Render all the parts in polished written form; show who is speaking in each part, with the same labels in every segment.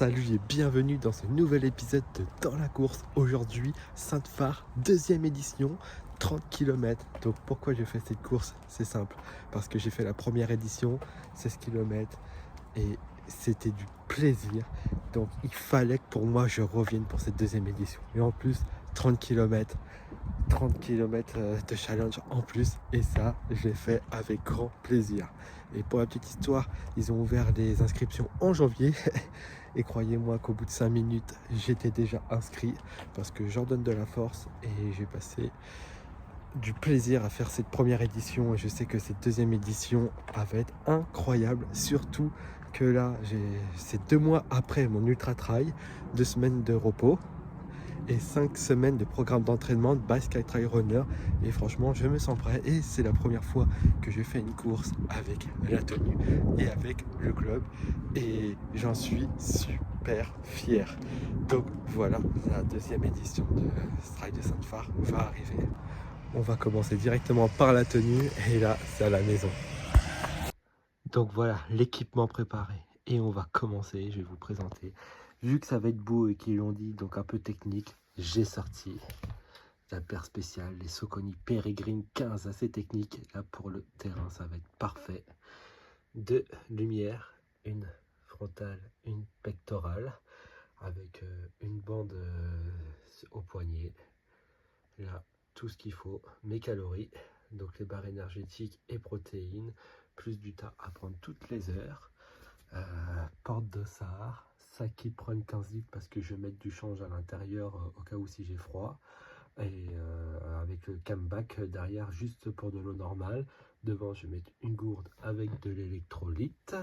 Speaker 1: Salut et bienvenue dans ce nouvel épisode de Dans la course. Aujourd'hui, Sainte-Phare, deuxième édition, 30 km. Donc pourquoi j'ai fait cette course? C'est simple, parce que j'ai fait la première édition, 16 km, et c'était du plaisir. Donc il fallait que pour moi je revienne pour cette deuxième édition. Et en plus, 30 km de challenge en plus, et ça je l'ai fait avec grand plaisir. Et pour la petite histoire, ils ont ouvert les inscriptions en janvier et croyez-moi qu'au bout de 5 minutes j'étais déjà inscrit, parce que j'en donne de la force et j'ai passé du plaisir à faire cette première édition, et je sais que cette deuxième édition va être incroyable, surtout que là c'est 2 mois après mon ultra trail, 2 semaines de repos et 5 semaines de programme d'entraînement de Basque Trail Runner, et franchement je me sens prêt, et c'est la première fois que je fais une course avec la tenue et avec le club, et j'en suis super fier. Donc voilà, la deuxième édition de Trail de Sainte-Phare va arriver. On va commencer directement par la tenue, et là c'est à la maison. Donc voilà, l'équipement préparé, et on va commencer. Je vais vous présenter. Vu que ça va être beau et qu'ils l'ont dit, donc un peu technique, j'ai sorti la paire spéciale, les Saucony Peregrine 15, assez technique. Là pour le terrain, ça va être parfait. 2 lumières, une frontale, une pectorale, avec une bande au poignet. Là, tout ce qu'il faut, mes calories, donc les barres énergétiques et protéines, plus du tas à prendre toutes les heures. Porte dossard, sac qui prenne 15 litres parce que je vais mettre du change à l'intérieur au cas où si j'ai froid, et avec le camelback derrière juste pour de l'eau normale. Devant je vais mettre une gourde avec de l'électrolyte,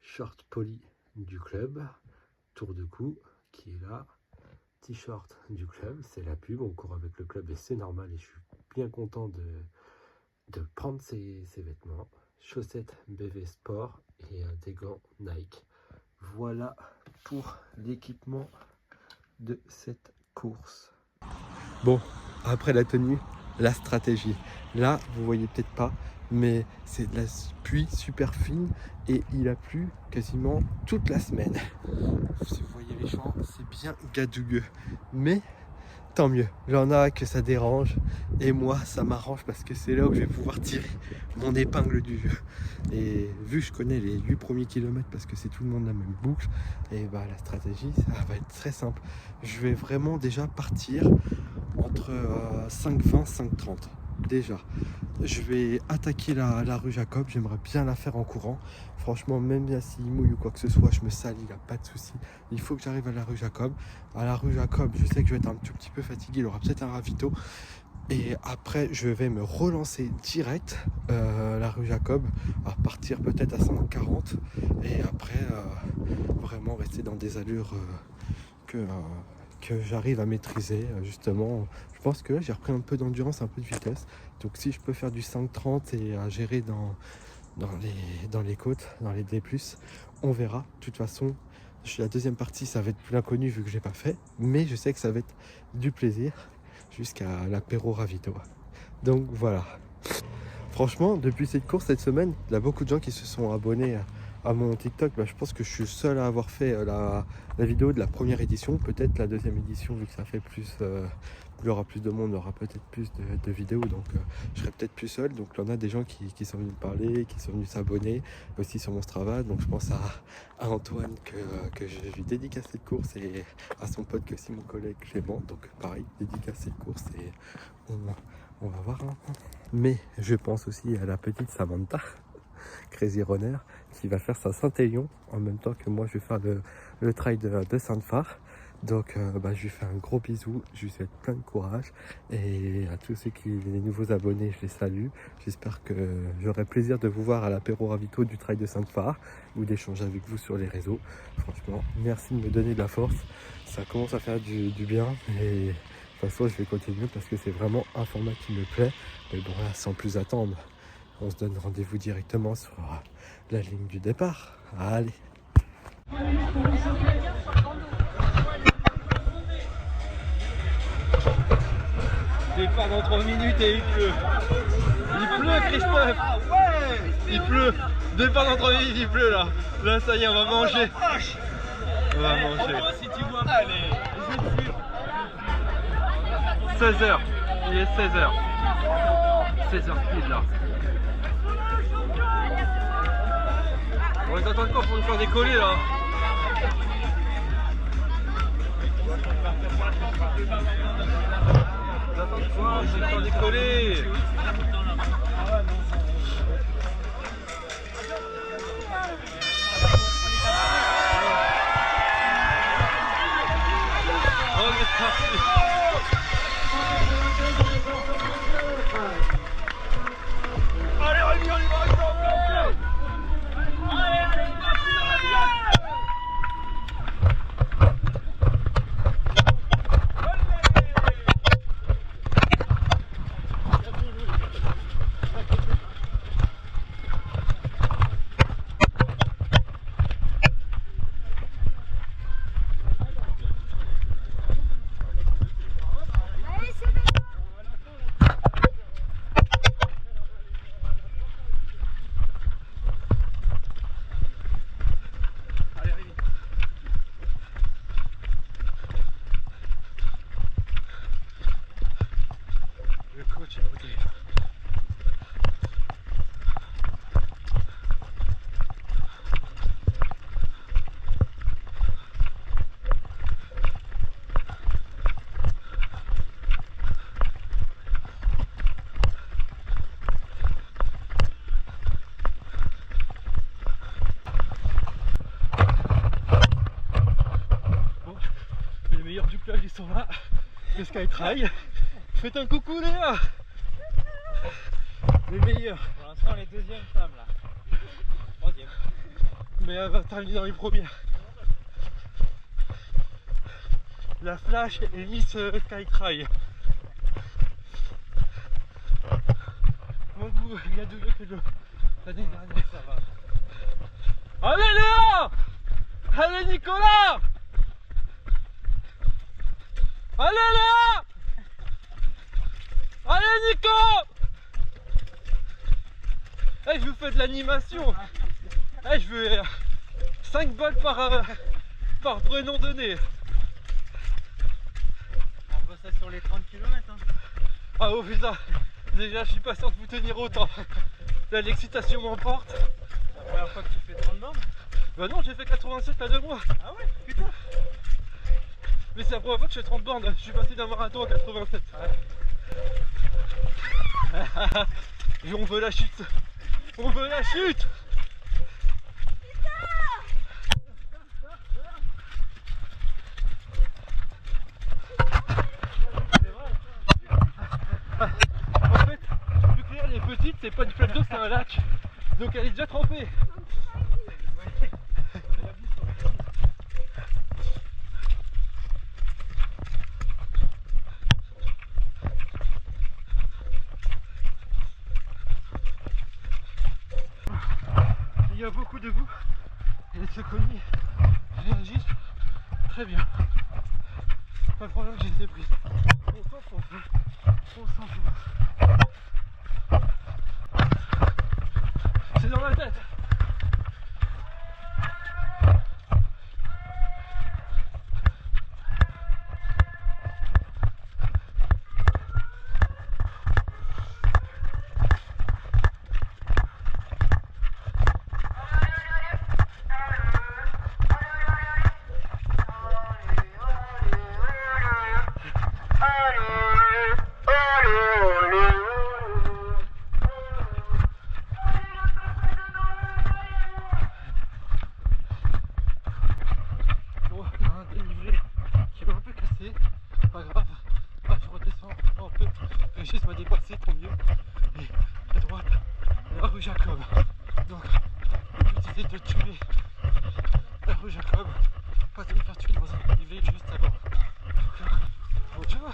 Speaker 1: short poli du club, tour de cou qui est là, t-shirt du club, c'est la pub, on court avec le club et c'est normal, et je suis bien content de prendre ces vêtements. Chaussettes BV Sport et des gants Nike. Voilà pour l'équipement de cette course. Bon, après la tenue, la stratégie. Là, vous voyez peut-être pas, mais c'est de la pluie super fine, et il a plu quasiment toute la semaine. Si vous voyez les champs, c'est bien gadouilleux, mais tant mieux, j'en ai que ça dérange, et moi ça m'arrange parce que c'est là où je vais pouvoir tirer mon épingle du jeu. Et vu que je connais les 8 premiers kilomètres, parce que c'est tout le monde la même boucle, et bah la stratégie ça va être très simple. Je vais vraiment déjà partir entre 5,20 5,30. Déjà je vais attaquer la rue Jacob, j'aimerais bien la faire en courant. Franchement, même bien s'il mouille ou quoi que ce soit, je me salis, il n'y a pas de souci. Il faut que j'arrive à la rue Jacob. À la rue Jacob, je sais que je vais être un tout petit peu fatigué, il y aura peut-être un ravito. Et après, je vais me relancer direct la rue Jacob, à partir peut-être à 140. Et après, vraiment rester dans des allures que j'arrive à maîtriser, justement. Je pense que là, j'ai repris un peu d'endurance, un peu de vitesse. Donc si je peux faire du 5,30 et à gérer dans les côtes, dans les D+, on verra. De toute façon, la deuxième partie, ça va être plus inconnu vu que je l'ai pas fait, mais je sais que ça va être du plaisir jusqu'à l'apéro ravito. Donc voilà. Franchement, depuis cette course cette semaine, il y a beaucoup de gens qui se sont abonnés à mon TikTok. Je pense que je suis le seul à avoir fait la vidéo de la première édition. Peut-être la deuxième édition, vu que ça fait plus, il y aura plus de monde, il y aura peut-être plus de vidéos, donc je serai peut-être plus seul. Donc il y en a des gens qui sont venus me parler, qui sont venus s'abonner aussi sur mon Strava. Donc je pense à Antoine que je lui dédicace cette course, et à son pote que aussi mon collègue Clément. Donc pareil, dédicace cette course, et on va voir. Mais je pense aussi à la petite Samantha, Crazy Runner, qui va faire sa Saint-Élion en même temps que moi je vais faire le trail de Sainte-Phare. Donc je lui fais un gros bisou, je lui souhaite plein de courage, et à tous les nouveaux abonnés, je les salue. J'espère que j'aurai plaisir de vous voir à l'apéro ravito du trail de Sainte-Phare, ou d'échanger avec vous sur les réseaux. Franchement, merci de me donner de la force, ça commence à faire du bien, et de toute façon je vais continuer parce que c'est vraiment un format qui me plaît. Mais bon, là, sans plus attendre, on se donne rendez-vous directement sur la ligne du départ. Allez.
Speaker 2: Départ dans 3 minutes et il pleut. Il pleut, Christophe. Ah ouais, il pleut. Départ dans 3 minutes, il pleut là. Là, ça y est, on va manger. va manger.
Speaker 3: Si tu vois. Allez, je te suis.
Speaker 2: 16h. Il est 16h. 16h pile là. On est en train de quoi pour nous faire décoller là? J'attends quoi? Je vais me faire décoller. On est parti. Allez, on y va, on y va, on y va, on y va. Les meilleurs du plage ils sont là, le Skytrail. Faites un coucou les gars. Les meilleurs.
Speaker 3: Pour l'instant, les deuxièmes femmes là. Troisième.
Speaker 2: Mais elle va terminer dans les premières. La Flash et Miss Skytrail. Mon goût, il y a 2 lieux que l'année dernière.
Speaker 3: Ça va.
Speaker 2: Allez Léa! Allez Nicolas! Allez Léa! Allez Nico! Eh, je vous fais de l'animation. Eh, je veux 5 balles par prénom donné.
Speaker 3: On voit ça sur les 30 km. Hein.
Speaker 2: Ah oh putain, déjà je suis pas sûr de vous tenir autant. Là l'excitation m'emporte.
Speaker 3: La première fois que tu fais 30 bornes.
Speaker 2: Bah non, j'ai fait 87 à 2 mois.
Speaker 3: Ah ouais, putain.
Speaker 2: Mais c'est la première fois que je fais 30 bornes. Je suis passé d'un marathon à 87. Et on veut la chute. On veut la chute. En fait, vu que elle est petite, c'est pas une flaque d'eau, c'est un lac. Donc elle est déjà trempée. Il y a beaucoup de boue et les secours réagissent très bien. Pas le problème que j'ai été pris. On s'enfonce. On s'enfonce. C'est dans la tête. Pas grave, je redescends un peu, Régis m'a dépassé, tant mieux. Et à droite, la rue Jacob. Donc, le but c'était de tuer la rue Jacob, pas de me faire tuer dans un dénivelé juste avant. Bonjour.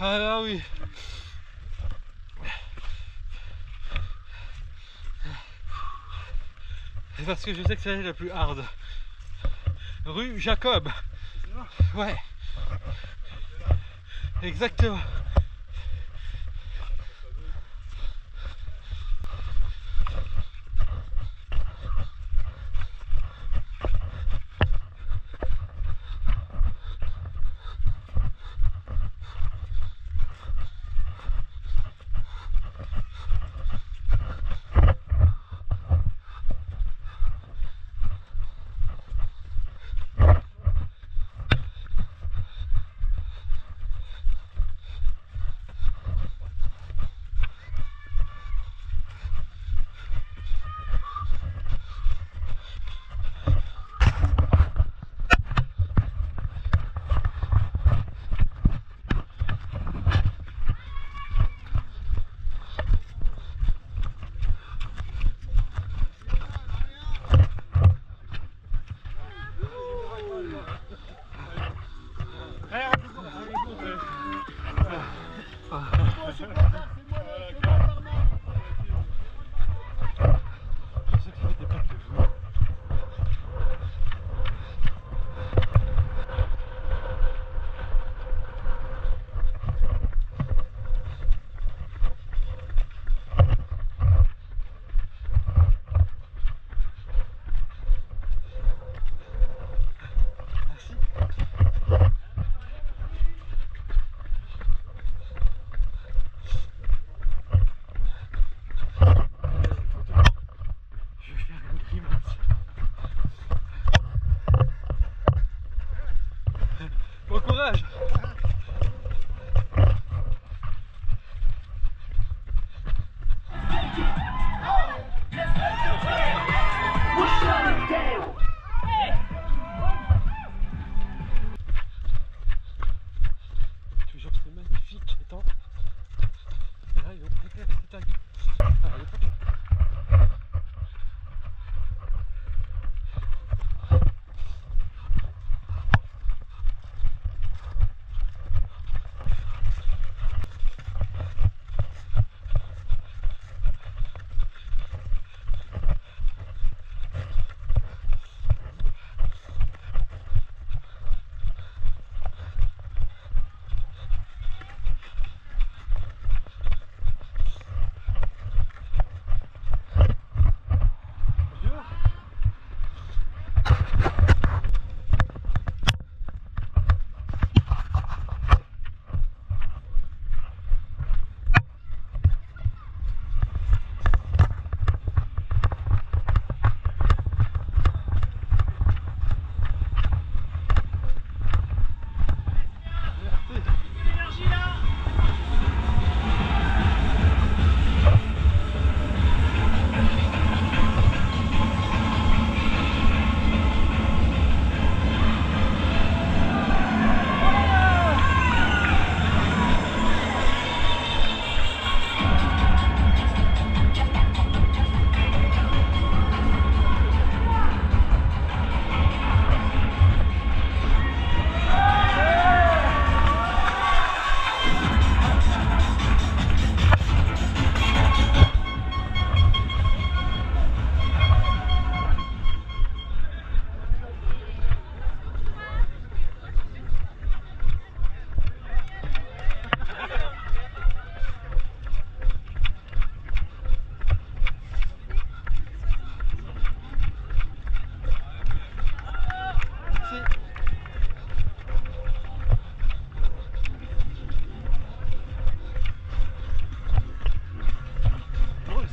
Speaker 2: Ah là oui. C'est parce que je sais que c'est la plus hard. Rue Jacob. Ouais. Exactement. Bon courage. Toujours c'est magnifique. Attends. Là, il va péter la tag. Ah, il est pas bien.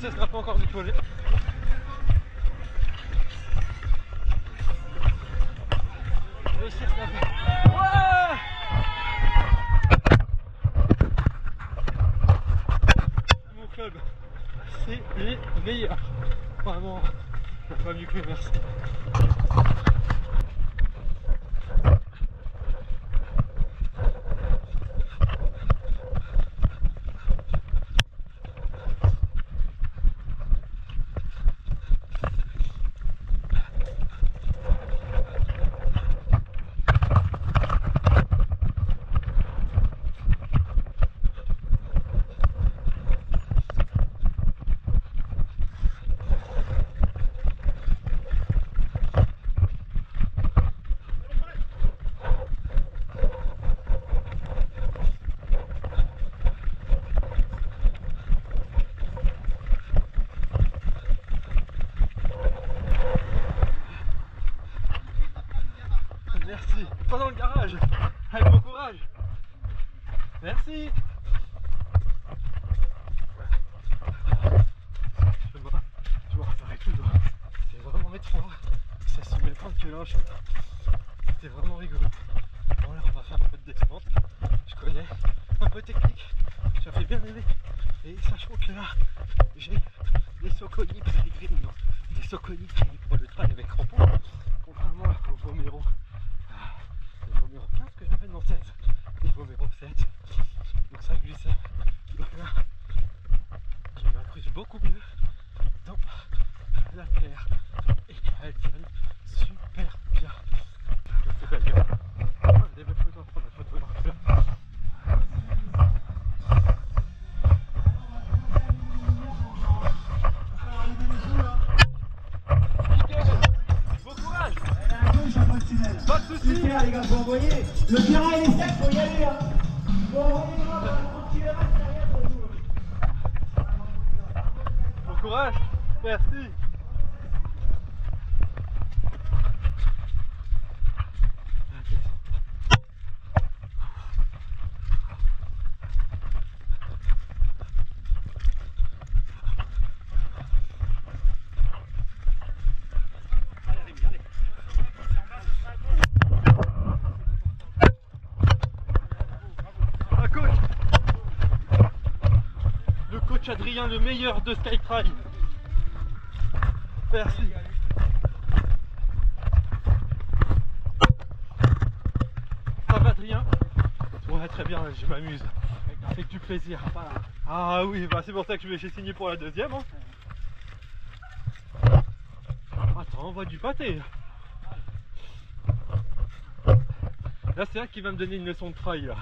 Speaker 2: Ça sera pas encore décollé. Le ciel sera fait. Ouais, mon club, c'est les meilleurs. Vraiment, pas mieux que merci. pas dans le garage. Allez, bon courage. Merci. Je me referai toujours. C'était vraiment étroit. Ça se met 30 kg. C'était vraiment rigolo. Bon là on va faire un peu de descente. Je connais, un peu technique. Ça fait bien rêver. Et sachant que là, j'ai des Soconi Peregrine, non, des Soconi pour le trail avec crampons. Contrairement au Vomero. Les Vomero 15 que j'avais dans 16. Les Vomero 7. Donc ça glissait. Donc là, je m'accroche beaucoup mieux dans la terre. Et elle tient super bien. C'est belle gueule. Des belles photos, prendre la photo là. Bon courage. Pas de soucis.
Speaker 4: Super les gars, faut envoyer. Le terrain il est sec, faut y aller. Hein. Faut envoyer 30 km, c'est rien pour nous.
Speaker 2: Bon courage. Merci. Adrien, le meilleur de Skytrail. Merci. Ça va Adrien? Ouais, très bien, je m'amuse. Avec du plaisir. Ah oui, bah c'est pour ça que j'ai signé pour la deuxième. Hein. Attends, on voit du pâté. Là c'est vrai qu'il va me donner une leçon de trail là.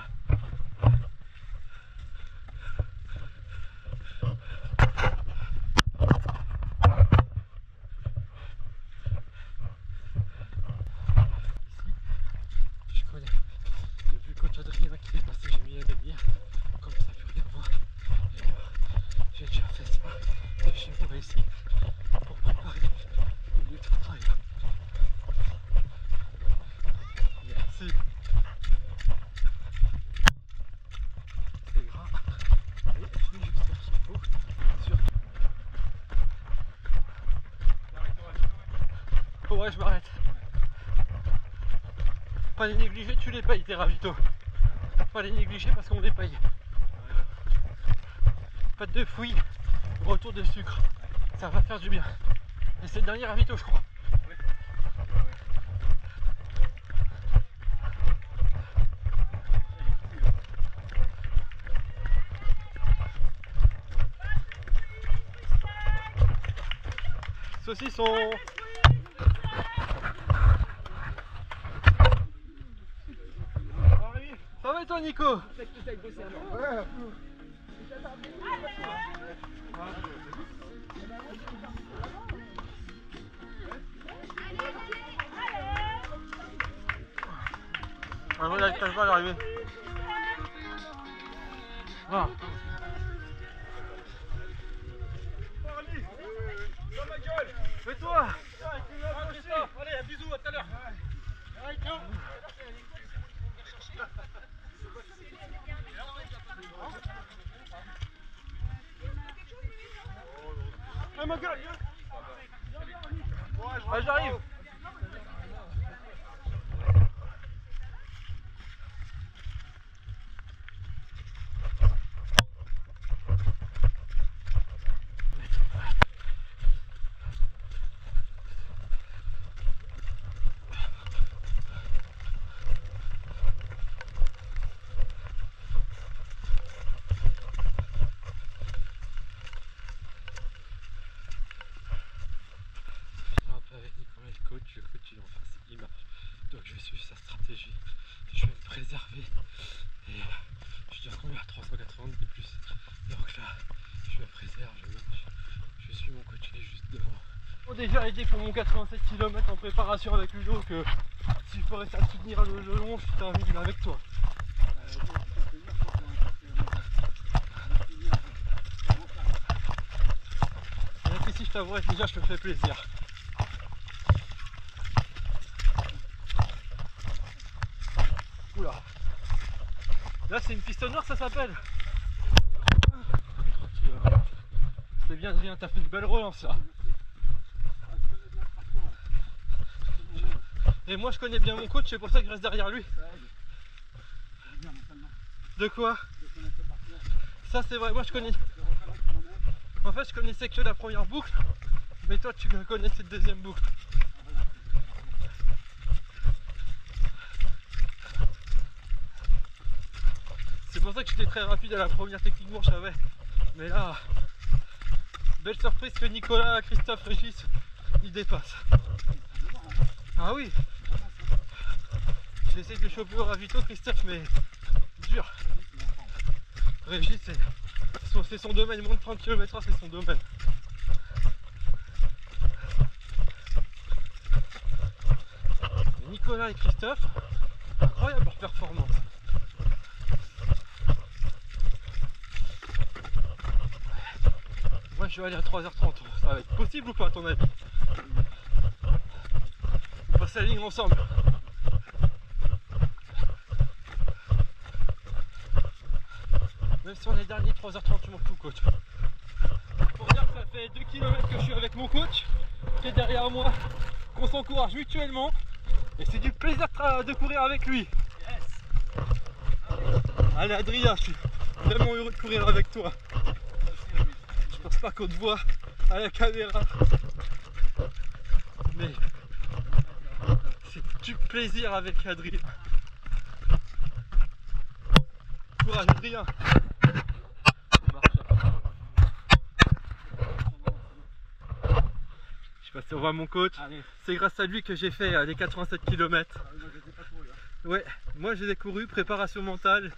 Speaker 2: Ouais, je m'arrête. Pas les négliger, tu les payes tes ravitaux. Pas les négliger parce qu'on les paye. Pas de fouilles, retour de sucre. Ça va faire du bien. Et c'est le dernier ravito, je crois. Saucisson. Ça va et toi Nico? Ouais. Ah voilà, je vais arriver. Ah. Et toi? Allez, à bisous, à tout à l'heure. Ah ma gueule! Ah j'arrive! Le coach il en face, il marche. Donc je vais suivre sa stratégie. Je vais me préserver. Et je dis qu'on est à 380 de plus. Donc là, je me préserve, je marche. Je suis mon coach, il est juste devant. Bon, déjà aidé pour mon 87 km en préparation avec Ludo que si je peux rester à soutenir le long, je t'invite là avec toi. Et ici je t'avouerai que déjà je te fais plaisir. Oula. Là c'est une piste noire, ça s'appelle. C'est bien Adrien, t'as fait une belle relance là. Et moi je connais bien mon coach, c'est pour ça que je reste derrière lui. De quoi? Ça c'est vrai, moi je connais. En fait je connaissais que la première boucle, mais toi tu connais cette deuxième boucle. C'est pour ça que j'étais très rapide à la première, techniquement je savais. Mais là, belle surprise que Nicolas, Christophe, Régis, ils dépassent. Ah oui. J'essaie de le choper au ravito Christophe, mais dur. Régis c'est son domaine, moins de 30 km/h c'est son domaine. Et Nicolas et Christophe, incroyable leur performance. Moi je vais aller à 3h30, ça va être possible ou pas à ton avis? On passe la ligne ensemble. Même si on est dernier, 3h30 je m'en fous coach. Pour dire que ça fait 2 km que je suis avec mon coach, qui est derrière moi, qu'on s'encourage mutuellement. Et c'est du plaisir de courir avec lui. Yes. Allez Adrien, je suis vraiment heureux de courir avec toi. Je pense pas qu'on te voit à la caméra, mais c'est du plaisir avec Adrien. Courage Adrien. Je sais pas si on voit mon coach. C'est grâce à lui que j'ai fait les 87 km. Ouais, moi je les ai courus, préparation mentale.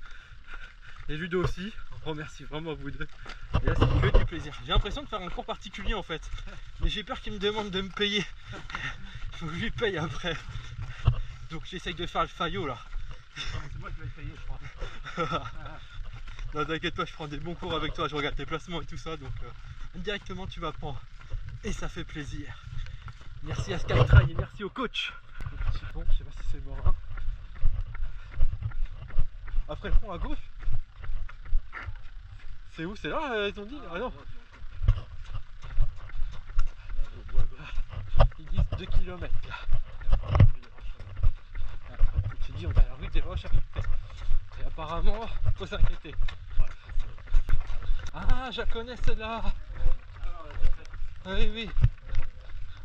Speaker 2: Et Ludo aussi. On remercie vraiment vous deux. Et là c'est que du plaisir. J'ai l'impression de faire un cours particulier en fait. Mais j'ai peur qu'il me demande de me payer. Il faut que je lui paye après. Donc j'essaye de faire le faillot là.
Speaker 3: C'est moi qui vais te payer, je crois.
Speaker 2: Non t'inquiète pas, je prends des bons cours avec toi, je regarde tes placements et tout ça, donc indirectement tu m'apprends. Et ça fait plaisir. Merci à Skytrail et merci au coach. Le petit pont, je sais pas si c'est Morin. Après le pont à gauche. C'est où? C'est là ils ont dit? Ah non. Ils disent 2 km là. Tu dis on a la rue des Roches. Et apparemment, faut s'inquiéter. Ah, je la connais celle-là. Oui, oui.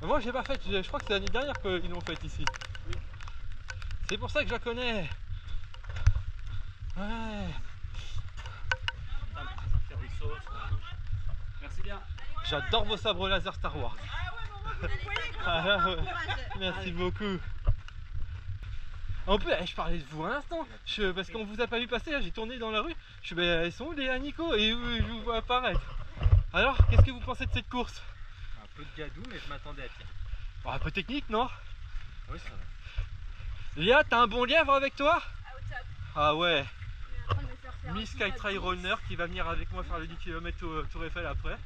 Speaker 2: Moi, j'ai pas fait. Je crois que c'est l'année dernière qu'ils l'ont faite ici. C'est pour ça que je la connais. Ouais.
Speaker 3: Merci bien.
Speaker 2: J'adore vos sabres laser Star Wars. Ah ouais. Merci beaucoup. En plus, je parlais de vous à l'instant, parce qu'on vous a pas vu passer, j'ai tourné dans la rue, je suis ils sont où les Nico? Et je vous vois apparaître. Alors, qu'est-ce que vous pensez de cette course?
Speaker 3: Un peu de gadou, mais je m'attendais à pire.
Speaker 2: Bon, un peu technique, non?
Speaker 3: Oui, ça va.
Speaker 2: Léa, t'as un bon lièvre avec toi?
Speaker 5: Ah, au top.
Speaker 2: Ah ouais.
Speaker 5: Je suis en train de me faire faire
Speaker 2: Miss
Speaker 5: un petit
Speaker 2: Skytrail
Speaker 5: top
Speaker 2: Runner qui va venir avec moi faire les 10 km au Tour Eiffel après.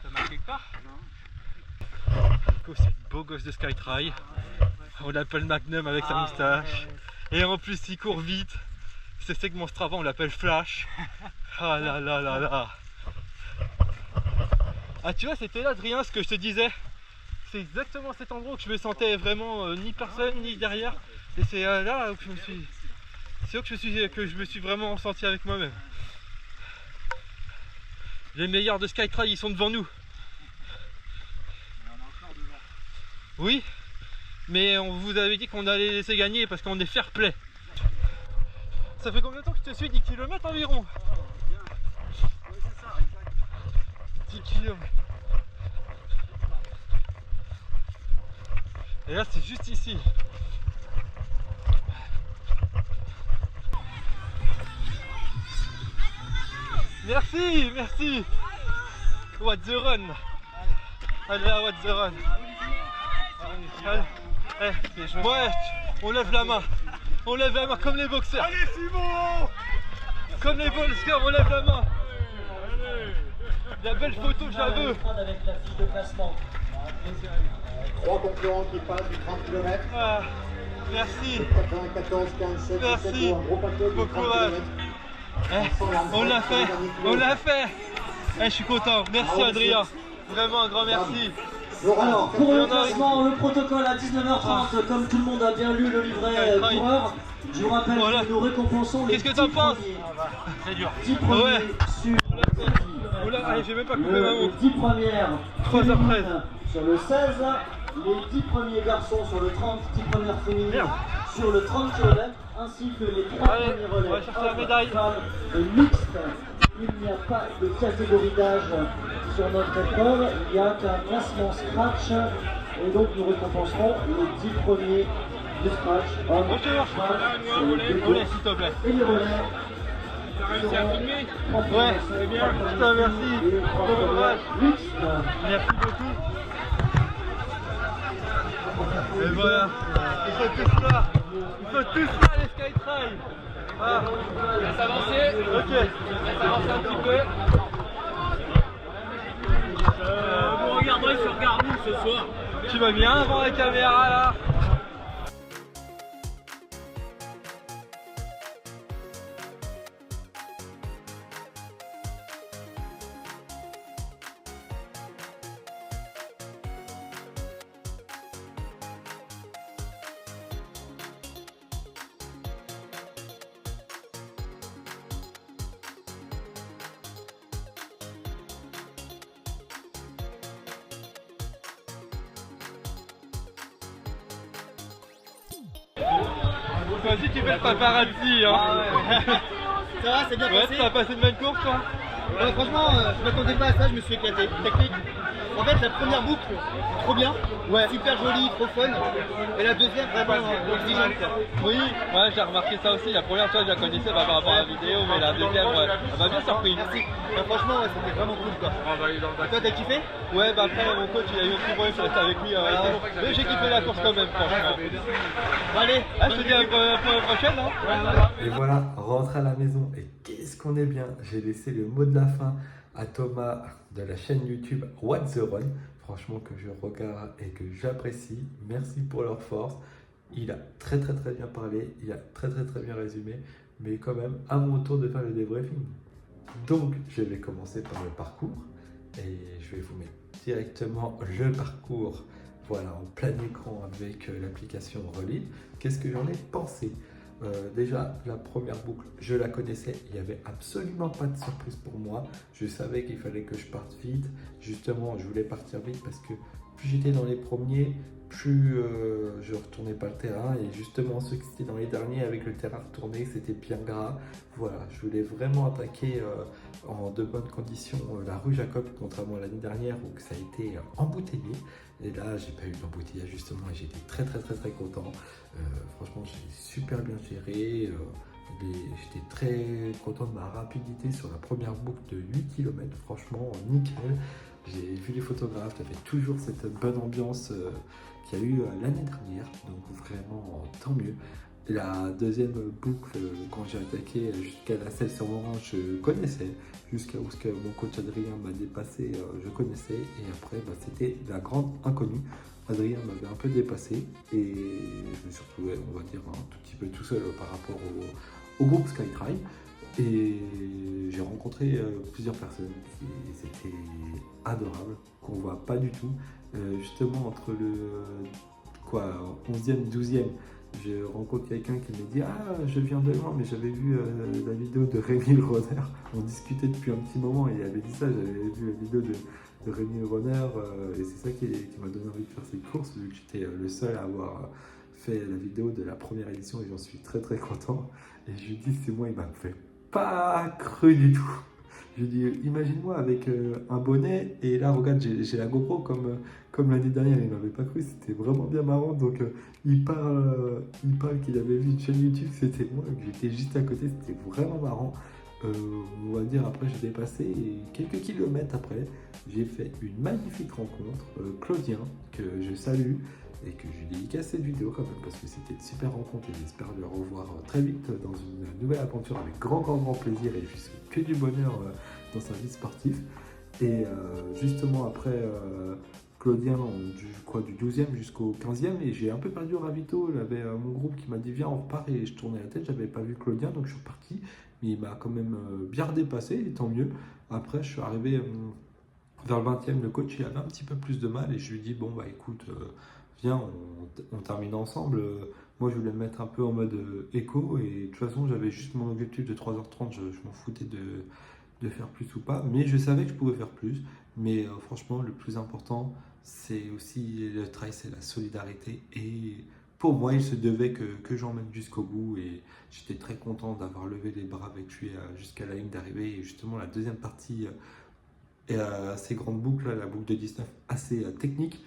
Speaker 3: T'as mal quelque part?
Speaker 2: Nico, c'est le beau gosse de Skytrail. On l'appelle Magnum avec sa moustache. Et en plus, il court vite. C'est que mon Strava, on l'appelle Flash. Ah là là là là. Ah, tu vois, c'était là, Adrien, ce que je te disais. C'est exactement cet endroit où je me sentais vraiment ni personne, ni derrière. Et c'est là où je me suis. C'est là que je me suis vraiment senti avec moi-même. Les meilleurs de Skytrail, ils sont devant nous. Oui, mais on vous avait dit qu'on allait laisser gagner parce qu'on est fair play. Ça fait combien de temps que je te suis? 10 km environ?
Speaker 3: Oui, c'est ça, exact.
Speaker 2: 10 km. Et là, c'est juste ici. Merci, merci. What the run. Allez là, what the run. Allez. Ouais, on lève la main. On lève la main comme les boxeurs.
Speaker 3: Allez, Simon!
Speaker 2: Comme les boxeurs, on lève la main. La belle photo, je la veux.
Speaker 4: Avec la fiche de classement. 3 concurrents qui passent du 30 km.
Speaker 2: Ah, merci.
Speaker 4: 94, 15, 7, 17
Speaker 2: Merci.
Speaker 4: pour un gros paquet
Speaker 2: Bon
Speaker 4: du 30
Speaker 2: courage.
Speaker 4: km.
Speaker 2: On l'a fait, on l'a fait. Je suis content. Merci Adrien. Vraiment un grand merci.
Speaker 5: Alors, pour le
Speaker 2: Il y en a-
Speaker 5: classement, le protocole à 19h30, comme tout le monde a bien lu le livret
Speaker 2: Ouais,
Speaker 5: coureur, je vous rappelle
Speaker 2: Voilà.
Speaker 5: que nous récompensons les
Speaker 2: Qu'est-ce que t'en
Speaker 5: 10
Speaker 2: penses?
Speaker 5: premiers.
Speaker 2: C'est dur.
Speaker 5: 10 premiers
Speaker 2: Ouais.
Speaker 5: sur
Speaker 2: Oula, allez, j'ai même pas coupé ma
Speaker 5: les
Speaker 2: montre.
Speaker 5: 10 premières
Speaker 2: 3h13.
Speaker 5: féminines sur le 16, les 10 premiers garçons sur le 30, 10 premières féminines
Speaker 2: Merde.
Speaker 5: sur le 30 km, ainsi que les 3
Speaker 2: Allez,
Speaker 5: premiers
Speaker 2: on
Speaker 5: relais
Speaker 2: va chercher la
Speaker 5: hommes,
Speaker 2: médaille.
Speaker 5: femmes et mixtes. Il n'y a pas de catégorie d'âge sur notre épreuve, il n'y a qu'un classement scratch et donc nous récompenserons les 10 premiers du scratch, hommes,
Speaker 2: Bonjour.
Speaker 5: femmes, sur les deux
Speaker 2: Relais,
Speaker 5: courses.
Speaker 2: s'il te plaît.
Speaker 5: Et les relais.
Speaker 2: Ouais, c'est bien. Putain, merci. Bon courage. Merci beaucoup. Et voilà. Il faut tous là. Il faut tous là les Skytrail. Ah. Laisse avancer. Ok. Laisse avancer un petit peu.
Speaker 3: Vous regarderez sur Garmin ce soir.
Speaker 2: Tu vas bien avant la caméra là. Toi aussi tu fais le paparazzi hein.
Speaker 3: Ça va, c'est bien
Speaker 2: Ouais,
Speaker 3: passé.
Speaker 2: t'as passé une bonne course toi.
Speaker 3: Ouais, franchement, je m'attendais pas à ça, je me suis éclaté. Technique. En fait, la première boucle, trop bien. Ouais. Super jolie, trop fun. Et la deuxième, vraiment exigeante. Quoi.
Speaker 2: Oui, ouais, j'ai remarqué ça aussi. La première fois je la connaissais par rapport à la vidéo, mais la deuxième, ouais, elle m'a bien surpris.
Speaker 3: Merci. Bah, franchement, ouais, c'était vraiment cool quoi. Et toi, t'as kiffé?
Speaker 2: Ouais, bah après mon coach il a eu un petit problème, je reste avec lui. Mais j'ai kiffé la course quand même, franchement.
Speaker 3: Bon, allez,
Speaker 2: Ah, je te dis à la prochaine. Hein.
Speaker 1: Et voilà, rentre à la maison et qu'est-ce qu'on est bien. J'ai laissé le mot de la fin à Thomas de la chaîne YouTube What the Run. Franchement que je regarde et que j'apprécie. Merci pour leur force. Il a très bien parlé, il a très bien résumé. Mais quand même, à mon tour de faire le débriefing. Donc, je vais commencer par le parcours. Et je vais vous mettre directement le parcours. Voilà, en plein écran avec l'application Relive. Qu'est-ce que j'en ai pensé? Déjà, la première boucle, je la connaissais, il n'y avait absolument pas de surprise pour moi. Je savais qu'il fallait que je parte vite. Justement, je voulais partir vite parce que plus j'étais dans les premiers, plus je retournais pas le terrain. Et justement, ceux qui étaient dans les derniers avec le terrain retourné, c'était bien gras. Voilà, je voulais vraiment attaquer en de bonnes conditions la rue Jacob, contrairement à l'année dernière où ça a été embouteillé. Et là, j'ai pas eu d'embouteillage justement et j'étais très content. Franchement, j'ai super bien géré. J'étais très content de ma rapidité sur la première boucle de 8 km. Franchement, nickel. J'ai vu les photographes, tu avais toujours cette bonne ambiance qu'il y a eu l'année dernière. Donc vraiment, tant mieux. La deuxième boucle, quand j'ai attaqué jusqu'à la selle sur Morin, je connaissais. Jusqu'à où ce que mon coach Adrien m'a dépassé, je connaissais. Et après, c'était la grande inconnue. Adrien m'avait un peu dépassé et je me suis retrouvé, on va dire, un tout petit peu tout seul par rapport au groupe Skytrail. Et j'ai rencontré plusieurs personnes et c'était adorable, qu'on ne voit pas du tout. Justement, entre le 11e, 12e, je rencontre quelqu'un qui me dit « Ah, je viens de loin, mais j'avais vu la vidéo de Rémi le Runner. » On discutait depuis un petit moment et il avait dit ça, j'avais vu la vidéo de Rémi le Runner et c'est ça qui m'a donné envie de faire cette course, vu que j'étais le seul à avoir fait la vidéo de la première édition et j'en suis très content. Et je lui dis « C'est moi, il m'a fait pas cru du tout. » Je lui dis, imagine-moi avec un bonnet et là regarde j'ai la GoPro comme l'année dernière, il m'avait pas cru, c'était vraiment bien marrant. Donc il parle qu'il avait vu une chaîne YouTube, c'était moi, que j'étais juste à côté, c'était vraiment marrant. On va dire après j'ai dépassé et quelques kilomètres après j'ai fait une magnifique rencontre, Claudien, que je salue et que je dédicace cette vidéo quand même parce que c'était une super rencontre et j'espère le revoir très vite dans une nouvelle aventure avec grand plaisir et je suis que du bonheur dans sa vie sportive. Et justement après Claudien du 12e jusqu'au 15e et j'ai un peu perdu au ravito. Il y avait mon groupe qui m'a dit viens on repart et je tournais la tête, j'avais pas vu Claudien donc je suis reparti. Mais il m'a quand même bien redépassé et tant mieux. Après je suis arrivé vers le 20e, le coach il avait un petit peu plus de mal et je lui ai dit bon bah écoute viens on termine ensemble. Moi je voulais me mettre un peu en mode éco et de toute façon j'avais juste mon objectif de 3h30, je m'en foutais de faire plus ou pas, mais je savais que je pouvais faire plus. Mais franchement, le plus important, c'est aussi le trail, c'est la solidarité. Et pour moi, il se devait que j'emmène jusqu'au bout. Et j'étais très content d'avoir levé les bras avec lui jusqu'à la ligne d'arrivée. Et justement, la deuxième partie est assez grande boucle, la boucle de 19, assez technique.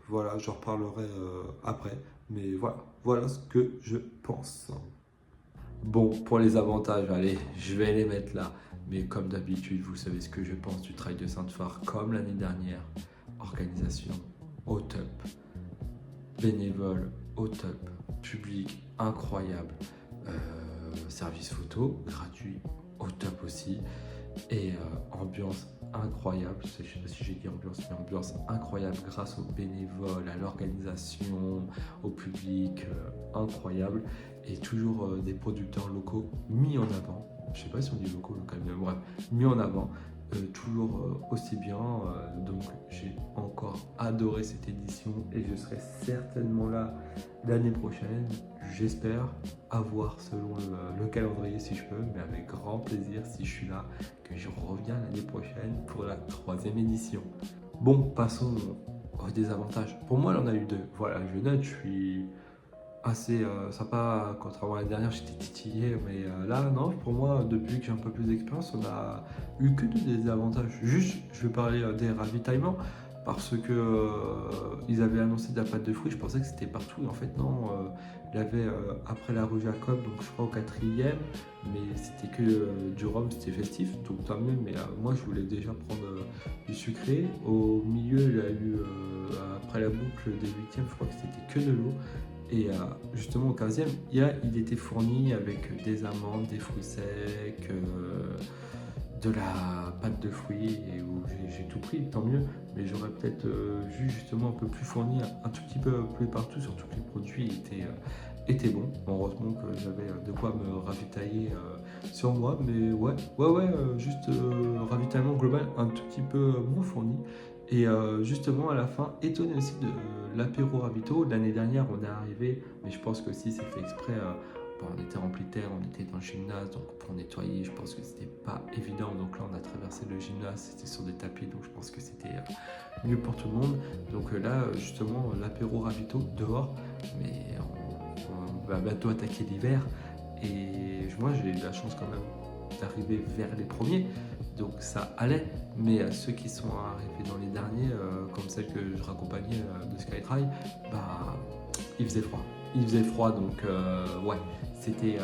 Speaker 1: Voilà, j'en reparlerai après. Mais voilà ce que je pense. Bon, pour les avantages, allez, je vais les mettre là. Mais comme d'habitude, vous savez ce que je pense du trail de Sainte-Phare, comme l'année dernière. Organisation au top, bénévoles au top, public incroyable, service photo gratuit au top aussi, et ambiance incroyable. Je sais pas si j'ai dit ambiance, mais ambiance incroyable grâce aux bénévoles, à l'organisation, au public, incroyable. Et toujours des producteurs locaux mis en avant. Je sais pas si on dit locaux, local, mais bref, mis en avant. Toujours aussi bien. Donc j'ai encore adoré cette édition et je serai certainement là l'année prochaine. J'espère avoir selon le calendrier si je peux, mais avec grand plaisir si je suis là, que je reviens l'année prochaine pour la 3e édition. Bon, passons aux désavantages. Pour moi, il en a eu 2. Voilà, je note, je suis assez sympa. Contrairement à l'année dernière, j'étais titillé, mais là, non, pour moi, depuis que j'ai un peu plus d'expérience, on a eu que des désavantages. Juste, je vais parler des ravitaillements, parce que ils avaient annoncé de la pâte de fruits, je pensais que c'était partout, et en fait, non, il y avait après la rue Jacob, donc je crois au 4e, mais c'était que du rhum, c'était festif, donc tant mieux, mais moi, je voulais déjà prendre du sucré. Au milieu, il y a eu, après la boucle des 8e, je crois que c'était que de l'eau. Et justement au 15e, il était fourni avec des amandes, des fruits secs, de la pâte de fruits, et où j'ai tout pris, tant mieux. Mais j'aurais peut-être vu justement un peu plus fourni, un tout petit peu plus partout, surtout que les produits étaient bons. Heureusement que j'avais de quoi me ravitailler sur moi, mais juste ravitaillement global un tout petit peu moins fourni. Et justement à la fin, étonné aussi de l'apéro ravito. L'année dernière on est arrivé, mais je pense que aussi c'est fait exprès, on était rempli de terre, on était dans le gymnase, donc pour nettoyer, je pense que c'était pas évident. Donc là on a traversé le gymnase, c'était sur des tapis, donc je pense que c'était mieux pour tout le monde. Donc là justement l'apéro ravito dehors, mais on va bientôt attaquer l'hiver. Et moi j'ai eu de la chance quand même d'arriver vers les premiers, donc ça allait. Mais ceux qui sont arrivés dans les derniers, comme celle que je raccompagnais de Skytrail, bah il faisait froid, donc c'était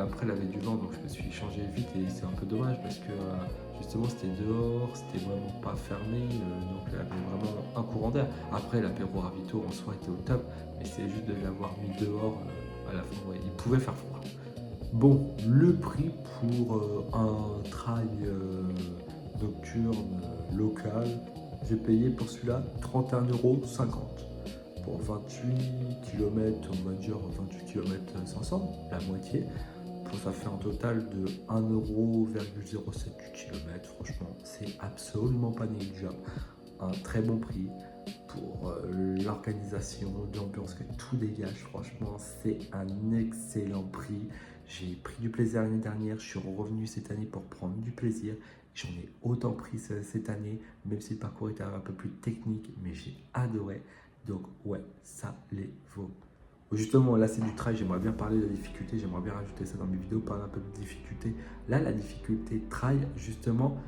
Speaker 1: après la veille du vent, donc je me suis changé vite et c'est un peu dommage parce que justement c'était dehors, c'était vraiment pas fermé, donc il y avait vraiment un courant d'air. Après l'apéro ravito en soi était au top, mais c'est juste de l'avoir mis dehors à la fin, il pouvait faire froid. Bon, le prix pour un trail nocturne local, j'ai payé pour celui-là 31,50 €. Pour 28 km, on va dire 28 km 500, la moitié. Ça fait un total de 1,07 € du kilomètre. Franchement, c'est absolument pas négligeable. Un très bon prix pour l'organisation, l'ambiance que tout dégage. Franchement, c'est un excellent prix. J'ai pris du plaisir l'année dernière, je suis revenu cette année pour prendre du plaisir. J'en ai autant pris cette année, même si le parcours était un peu plus technique, mais j'ai adoré. Donc ouais, ça les vaut. Justement, là c'est du trail, j'aimerais bien parler de la difficulté, j'aimerais bien rajouter ça dans mes vidéos, parler un peu de difficulté. Là, la difficulté trail, justement,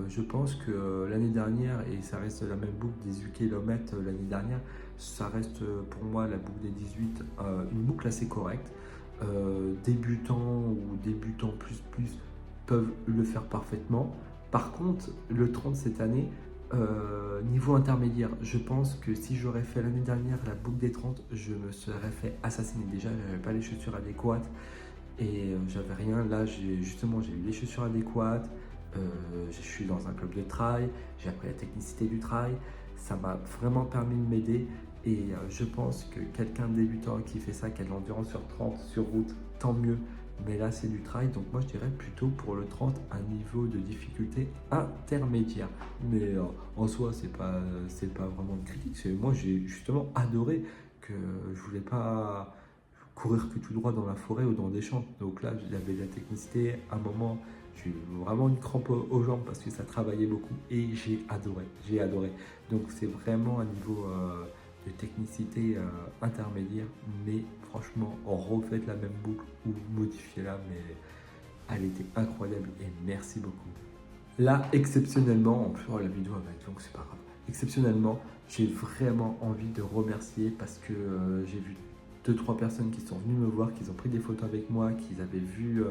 Speaker 1: je pense que l'année dernière, et ça reste la même boucle, 18 km l'année dernière, ça reste pour moi la boucle des 18, une boucle assez correcte. Débutants ou débutants plus peuvent le faire parfaitement. Par contre, le 30 cette année, niveau intermédiaire, je pense que si j'aurais fait l'année dernière la boucle des 30, je me serais fait assassiner. Déjà, j'avais pas les chaussures adéquates et j'avais rien. Là, j'ai eu les chaussures adéquates, je suis dans un club de trail, j'ai appris la technicité du trail, ça m'a vraiment permis de m'aider et je pense que quelqu'un de débutant qui fait ça, qui a de l'endurance sur 30, sur route, tant mieux. Mais là c'est du trail, donc moi je dirais plutôt pour le 30 un niveau de difficulté intermédiaire. Mais en soi c'est pas vraiment une critique, moi j'ai justement adoré que je voulais pas courir que tout droit dans la forêt ou dans des champs. Donc là j'avais de la technicité, à un moment j'ai eu vraiment une crampe aux jambes parce que ça travaillait beaucoup et j'ai adoré. Donc c'est vraiment un niveau de technicité intermédiaire, mais franchement, on refait la même boucle ou modifiez-la, mais elle était incroyable et merci beaucoup. Là, exceptionnellement, la vidéo va être longue, c'est pas grave. Exceptionnellement, j'ai vraiment envie de remercier parce que j'ai vu 2-3 personnes qui sont venues me voir, qui ont pris des photos avec moi, qui avaient vu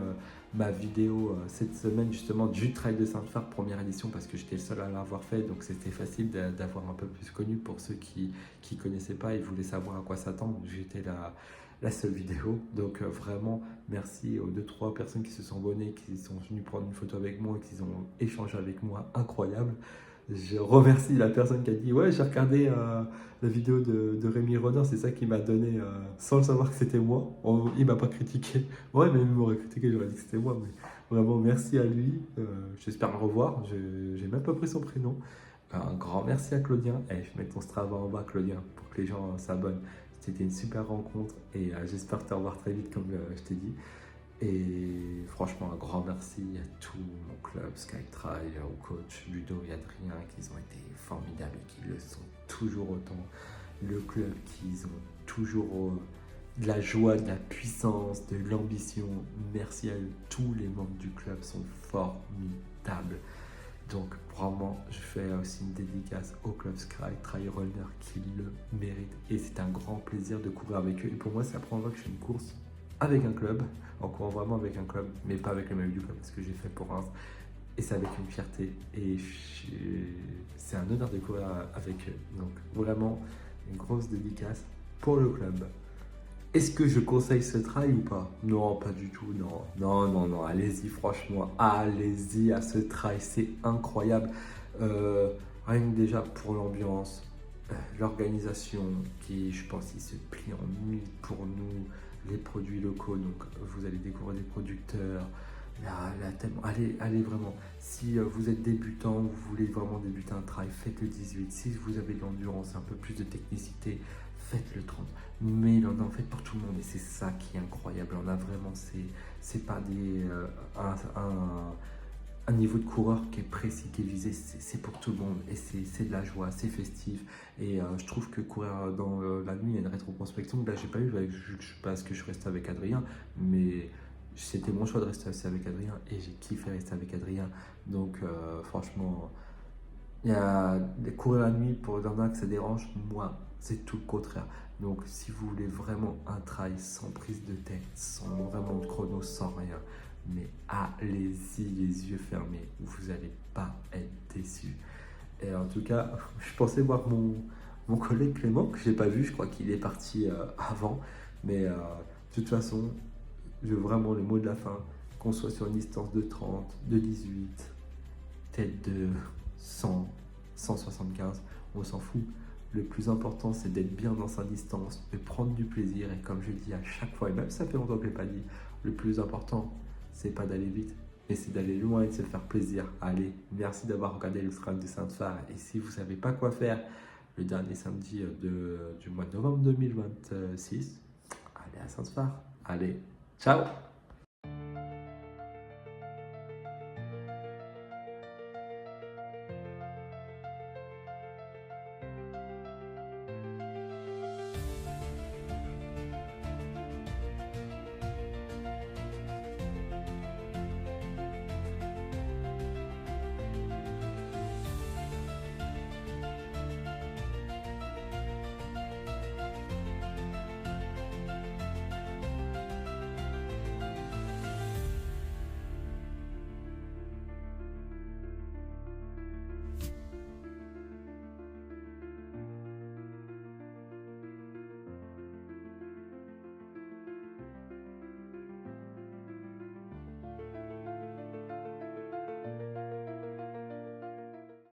Speaker 1: ma vidéo cette semaine justement du Trail de Sainte-Phare première édition parce que j'étais le seul à l'avoir fait, donc c'était facile d'avoir un peu plus connu pour ceux qui connaissaient pas et voulaient savoir à quoi s'attendre. J'étais la seule vidéo, donc vraiment merci aux 2-3 personnes qui se sont abonnées, qui sont venues prendre une photo avec moi, qui ont échangé avec moi, incroyable. Je remercie la personne qui a dit ouais j'ai regardé la vidéo de Rémi Renard, c'est ça qui m'a donné sans le savoir que c'était moi. Il m'a pas critiqué, ouais mais il m'aurait critiqué, j'aurais dit que c'était moi, mais vraiment merci à lui, j'espère le revoir, j'ai même pas pris son prénom. Un grand merci à Claudien, je vais mettre ton Strava en bas Claudien pour que les gens s'abonnent. C'était une super rencontre et j'espère te revoir très vite comme je t'ai dit. Et franchement, un grand merci à tout mon club Skytrail, au coach Ludo et Adrien qui ont été formidables et qui le sont toujours autant. Le club qui ont toujours de la joie, de la puissance, de l'ambition. Merci à eux. Tous les membres du club sont formidables. Donc vraiment, je fais aussi une dédicace au club Skytrail Runner qui le mérite. Et c'est un grand plaisir de courir avec eux. Et pour moi, c'est la première fois que je fais une course avec un club, en courant vraiment avec un club, mais pas avec le maillot du club, parce que j'ai fait pour Reims, et c'est avec une fierté, et c'est un honneur de courir avec eux. Donc vraiment, une grosse dédicace pour le club. Est-ce que je conseille ce trail ou pas? Non, pas du tout, non, allez-y, franchement, allez-y à ce trail, c'est incroyable. Rien que déjà pour l'ambiance, l'organisation qui, je pense, il se plie en mille pour nous, les produits locaux, donc vous allez découvrir des producteurs, tellement, allez vraiment, si vous êtes débutant, vous voulez vraiment débuter un trail, faites le 18, si vous avez de l'endurance, un peu plus de technicité, faites le 30, mais il en a en fait pour tout le monde et c'est ça qui est incroyable, on a vraiment, c'est pas un niveau de coureur qui est précis, qui est visé, c'est pour tout le monde et c'est de la joie, c'est festif et je trouve que courir dans la nuit, il y a une rétroprospection, là j'ai pas eu parce que je suis resté avec Adrien, mais c'était mon choix de rester avec Adrien et j'ai kiffé rester avec Adrien, donc franchement, il y a courir la nuit pour il y en a que ça dérange, moi c'est tout le contraire. Donc si vous voulez vraiment un trail sans prise de tête, sans vraiment de chrono, sans rien, mais allez-y les yeux fermés, vous n'allez pas être déçus. Et en tout cas, je pensais voir mon collègue Clément, que je n'ai pas vu, je crois qu'il est parti avant, mais de toute façon, vraiment le mot de la fin, qu'on soit sur une distance de 30, de 18, peut-être de 100, 175, on s'en fout. Le plus important, c'est d'être bien dans sa distance, de prendre du plaisir. Et comme je dis à chaque fois, et même ça fait longtemps que je ne l'ai pas dit, le plus important, c'est pas d'aller vite, mais c'est d'aller loin et de se faire plaisir. Allez, merci d'avoir regardé le Trail de Sainte-Phare. Et si vous ne savez pas quoi faire le dernier samedi du mois de novembre 2026, allez à Sainte-Phare. Allez, ciao!